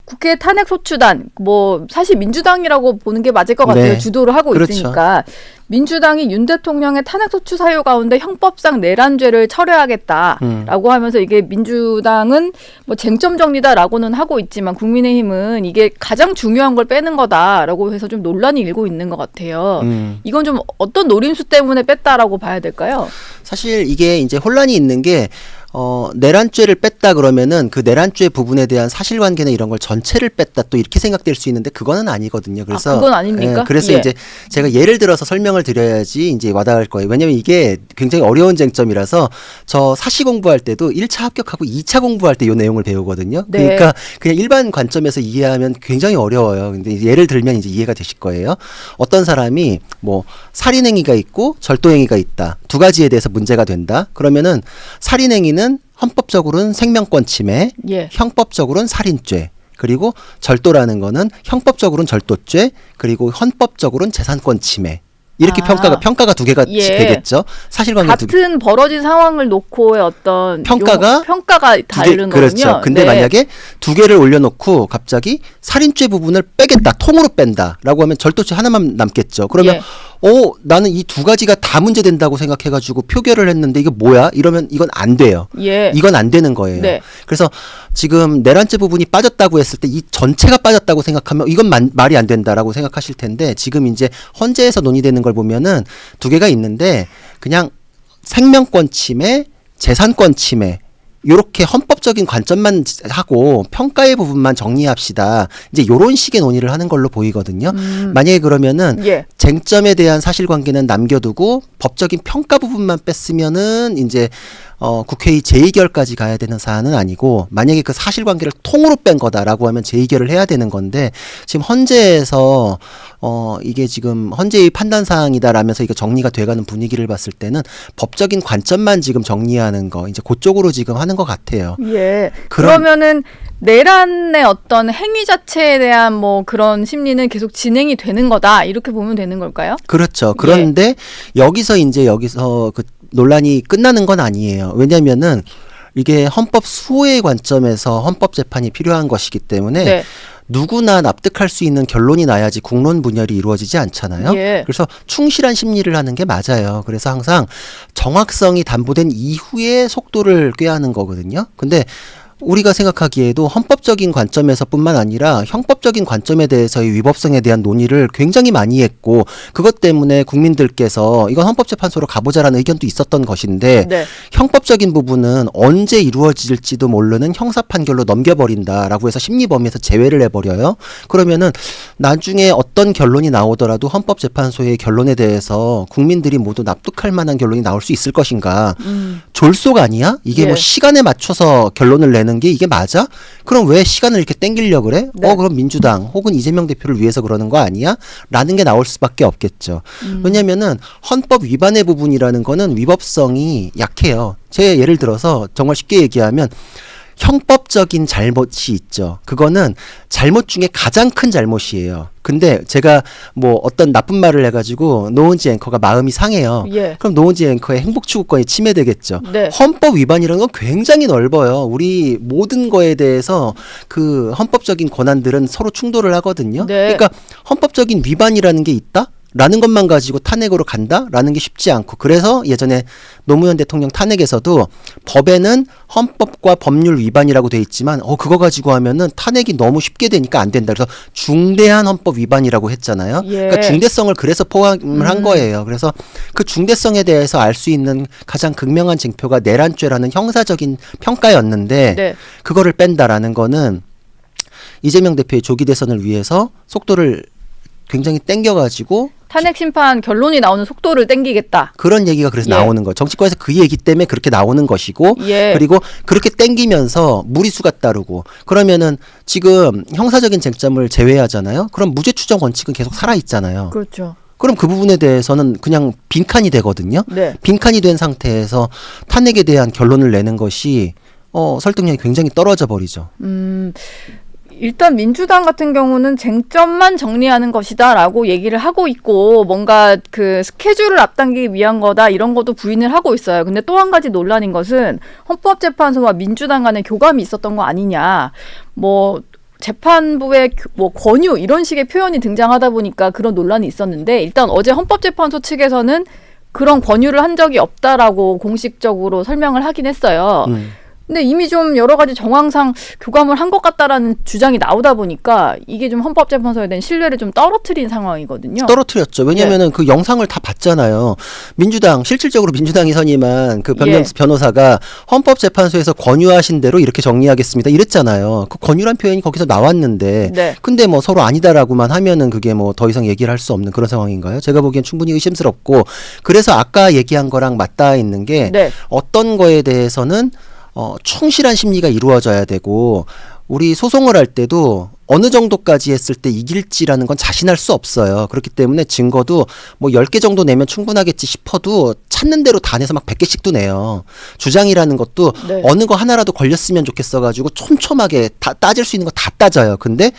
국회 탄핵소추단 뭐 사실 민주당이라고 보는 게 맞을 것 같아요. 네. 주도를 하고 그렇죠. 있으니까. 민주당이 윤 대통령의 탄핵소추 사유 가운데 형법상 내란죄를 철회하겠다라고 하면서 이게 민주당은 뭐 쟁점 정리다라고는 하고 있지만 국민의힘은 이게 가장 중요한 걸 빼는 거다라고 해서 좀 논란이 일고 있는 것 같아요. 이건 좀 어떤 노림수 때문에 뺐다라고 봐야 될까요? 사실 이게 이제 혼란이 있는 게 내란죄를 뺐다 그러면은 그 내란죄 부분에 대한 사실관계나 이런 걸 전체를 뺐다 또 이렇게 생각될 수 있는데 그거는 아니거든요. 그래서 그건 아닙니까? 그래서 이제 제가 예를 들어서 설명을 드려야지 이제 와닿을 거예요. 왜냐면 이게 굉장히 어려운 쟁점이라서 저 사시 공부할 때도 1차 합격하고 2차 공부할 때 이 내용을 배우거든요. 네. 그러니까 그냥 일반 관점에서 이해하면 굉장히 어려워요. 근데 예를 들면 이제 이해가 되실 거예요. 어떤 사람이 뭐 살인행위가 있고 절도행위가 있다. 두 가지에 대해서 문제가 된다. 그러면은 살인행위는 헌법적으로는 생명권 침해, 형법적으로는 살인죄, 그리고 절도라는 거는 형법적으로는 절도죄, 그리고 헌법적으로는 재산권 침해. 이렇게 평가가 두 개가 되겠죠. 사실관계 같은 벌어진 상황을 놓고의 어떤 평가가 다른 거군요. 그렇죠. 근데 만약에 두 개를 올려놓고 갑자기 살인죄 부분을 빼겠다, 통으로 뺀다라고 하면 절도죄 하나만 남겠죠. 그러면 나는 이 두 가지가 다 문제된다고 생각해가지고 표결을 했는데 이거 뭐야? 이러면 이건 안 돼요. 이건 안 되는 거예요. 그래서 지금 내란죄 부분이 빠졌다고 했을 때 이 전체가 빠졌다고 생각하면 이건 말이 안 된다라고 생각하실 텐데 지금 이제 헌재에서 논의되는 걸 보면은 두 개가 있는데 그냥 생명권 침해, 재산권 침해 요렇게 헌법적인 관점만 하고 평가의 부분만 정리합시다. 이제 요런 식의 논의를 하는 걸로 보이거든요. 만약에 그러면은 쟁점에 대한 사실관계는 남겨두고 법적인 평가 부분만 뺐으면은 이제 국회의 재의결까지 가야 되는 사안은 아니고 만약에 그 사실관계를 통으로 뺀 거다라고 하면 재의결을 해야 되는 건데 지금 헌재에서 이게 지금 헌재의 판단 사항이다라면서 이거 정리가 돼가는 분위기를 봤을 때는 법적인 관점만 지금 정리하는 거 이제 그쪽으로 지금 하는 것 같아요. 그러면은 내란의 어떤 행위 자체에 대한 뭐 그런 심리는 계속 진행이 되는 거다 이렇게 보면 되는 걸까요? 그렇죠. 그런데 여기서 그 논란이 끝나는 건 아니에요. 왜냐면은 이게 헌법 수호의 관점에서 헌법 재판이 필요한 것이기 때문에 누구나 납득할 수 있는 결론이 나야지 국론 분열이 이루어지지 않잖아요. 그래서 충실한 심리를 하는 게 맞아요. 그래서 항상 정확성이 담보된 이후에 속도를 꾀하는 거거든요. 근데 우리가 생각하기에도 헌법적인 관점에서 뿐만 아니라 형법적인 관점에 대해서의 위법성에 대한 논의를 굉장히 많이 했고 그것 때문에 국민들께서 이건 헌법재판소로 가보자라는 의견도 있었던 것인데 형법적인 부분은 언제 이루어질지도 모르는 형사판결로 넘겨버린다라고 해서 심리범위에서 제외를 해버려요. 그러면은 나중에 어떤 결론이 나오더라도 헌법재판소의 결론에 대해서 국민들이 모두 납득할 만한 결론이 나올 수 있을 것인가. 졸속 아니야? 이게 뭐 시간에 맞춰서 결론을 내는 게 이게 맞아? 그럼 왜 시간을 이렇게 땡기려고 그래? 그럼 민주당 혹은 이재명 대표를 위해서 그러는 거 아니야? 라는 게 나올 수밖에 없겠죠. 왜냐면은 헌법 위반의 부분이라는 거는 위법성이 약해요. 제 예를 들어서 정말 쉽게 얘기하면 형법적인 잘못이 있죠. 그거는 잘못 중에 가장 큰 잘못이에요. 근데 제가 뭐 어떤 나쁜 말을 해가지고 노은지 앵커가 마음이 상해요. 그럼 노은지 앵커의 행복추구권이 침해되겠죠. 헌법 위반이라는 건 굉장히 넓어요. 우리 모든 거에 대해서 그 헌법적인 권한들은 서로 충돌을 하거든요. 그러니까 헌법적인 위반이라는 게 있다? 라는 것만 가지고 탄핵으로 간다라는 게 쉽지 않고 그래서 예전에 노무현 대통령 탄핵에서도 법에는 헌법과 법률 위반이라고 돼 있지만 그거 가지고 하면은 탄핵이 너무 쉽게 되니까 안 된다. 그래서 중대한 헌법 위반이라고 했잖아요. 그러니까 중대성을 그래서 포함을 한 거예요. 그래서 그 중대성에 대해서 알 수 있는 가장 극명한 쟁표가 내란죄라는 형사적인 평가였는데 그거를 뺀다라는 거는 이재명 대표의 조기 대선을 위해서 속도를 굉장히 땡겨가지고 탄핵 심판 결론이 나오는 속도를 땡기겠다. 그런 얘기가 그래서 나오는 거예요. 정치권에서 그 얘기 때문에 그렇게 나오는 것이고 그리고 그렇게 땡기면서 무리수가 따르고 그러면은 지금 형사적인 쟁점을 제외하잖아요. 그럼 무죄 추정 원칙은 계속 살아있잖아요. 그렇죠. 그럼 그 부분에 대해서는 그냥 빈칸이 되거든요. 빈칸이 된 상태에서 탄핵에 대한 결론을 내는 것이 설득력이 굉장히 떨어져 버리죠. 일단 민주당 같은 경우는 쟁점만 정리하는 것이다라고 얘기를 하고 있고 뭔가 그 스케줄을 앞당기기 위한 거다 이런 것도 부인을 하고 있어요. 근데 또 한 가지 논란인 것은 헌법재판소와 민주당 간에 교감이 있었던 거 아니냐. 뭐 재판부의 뭐 권유 이런 식의 표현이 등장하다 보니까 그런 논란이 있었는데 일단 어제 헌법재판소 측에서는 그런 권유를 한 적이 없다라고 공식적으로 설명을 하긴 했어요. 근데 이미 좀 여러 가지 정황상 교감을 한 것 같다라는 주장이 나오다 보니까 이게 좀 헌법재판소에 대한 신뢰를 좀 떨어뜨린 상황이거든요. 떨어뜨렸죠. 왜냐면은 그 영상을 다 봤잖아요. 민주당, 실질적으로 민주당이 선임한 그 변명수 변호사가 헌법재판소에서 권유하신 대로 이렇게 정리하겠습니다. 이랬잖아요. 그 권유란 표현이 거기서 나왔는데 근데 뭐 서로 아니다라고만 하면은 그게 뭐 더 이상 얘기를 할 수 없는 그런 상황인가요? 제가 보기엔 충분히 의심스럽고 그래서 아까 얘기한 거랑 맞닿아 있는 게 어떤 거에 대해서는 충실한 심리가 이루어져야 되고 우리 소송을 할 때도 어느 정도까지 했을 때 이길지라는 건 자신할 수 없어요. 그렇기 때문에 증거도 뭐 10개 정도 내면 충분하겠지 싶어도 찾는 대로 다 내서 막 100개씩도 내요. 주장이라는 것도 어느 거 하나라도 걸렸으면 좋겠어가지고 촘촘하게 다 따질 수 있는 거 다 따져요. 근데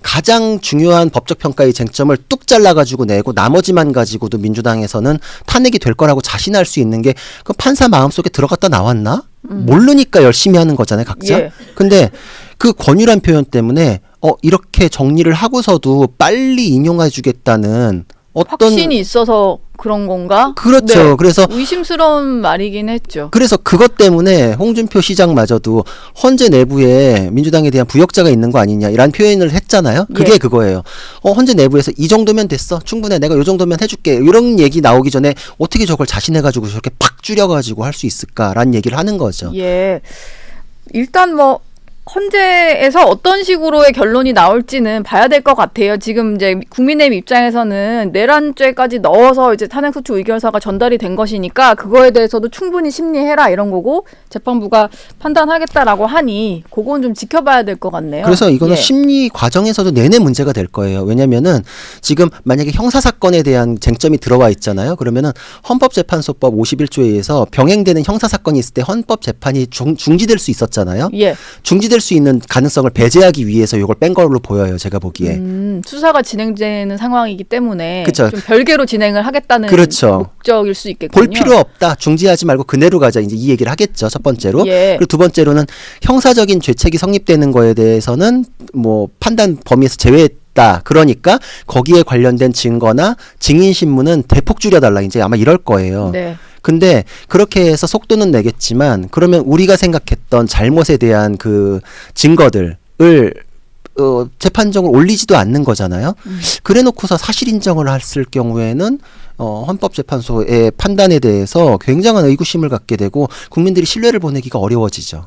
가장 중요한 법적 평가의 쟁점을 뚝 잘라가지고 내고 나머지만 가지고도 민주당에서는 탄핵이 될 거라고 자신할 수 있는 게 그 판사 마음속에 들어갔다 나왔나? 모르니까 열심히 하는 거잖아요, 각자. 근데 그 권유란 표현 때문에 이렇게 정리를 하고서도 빨리 인용해주겠다는 어떤 확신이 있어서 그런 건가? 그렇죠. 그래서 의심스러운 말이긴 했죠. 그래서 그것 때문에 홍준표 시장마저도 헌재 내부에 민주당에 대한 부역자가 있는 거 아니냐 이런 표현을 했잖아요. 그게 그거예요. 헌재 내부에서 이 정도면 됐어. 충분해. 내가 이 정도면 해줄게. 이런 얘기 나오기 전에 어떻게 저걸 자신해가지고 저렇게 팍 줄여가지고 할 수 있을까라는 얘기를 하는 거죠. 일단 뭐 헌재에서 어떤 식으로의 결론이 나올지는 봐야 될 것 같아요. 지금 이제 국민의힘 입장에서는 내란죄까지 넣어서 이제 탄핵소추 의결서가 전달이 된 것이니까 그거에 대해서도 충분히 심리해라 이런 거고 재판부가 판단하겠다라고 하니 그건 좀 지켜봐야 될 것 같네요. 그래서 이거는 심리 과정에서도 내내 문제가 될 거예요. 왜냐면은 지금 만약에 형사사건에 대한 쟁점이 들어와 있잖아요. 그러면은 헌법재판소법 51조에 의해서 병행되는 형사사건이 있을 때 헌법재판이 중지될 수 있었잖아요. 중지될 수 있는 가능성을 배제하기 위해서 이걸 뺀 걸로 보여요. 제가 보기에. 수사가 진행되는 상황이기 때문에 그쵸. 좀 별개로 진행을 하겠다는 목적일 수 있겠군요. 볼 필요 없다. 중지하지 말고 그대로 가자. 이제 이 얘기를 하겠죠. 첫 번째로. 그리고 두 번째로는 형사적인 죄책이 성립되는 거에 대해서는 뭐 판단 범위에서 제외했다. 그러니까 거기에 관련된 증거나 증인 신문은 대폭 줄여달라. 이제 아마 이럴 거예요. 근데 그렇게 해서 속도는 내겠지만 그러면 우리가 생각했던 잘못에 대한 그 증거들을 재판정을 올리지도 않는 거잖아요. 그래 놓고서 사실 인정을 했을 경우에는 헌법재판소의 판단에 대해서 굉장한 의구심을 갖게 되고 국민들이 신뢰를 보내기가 어려워지죠.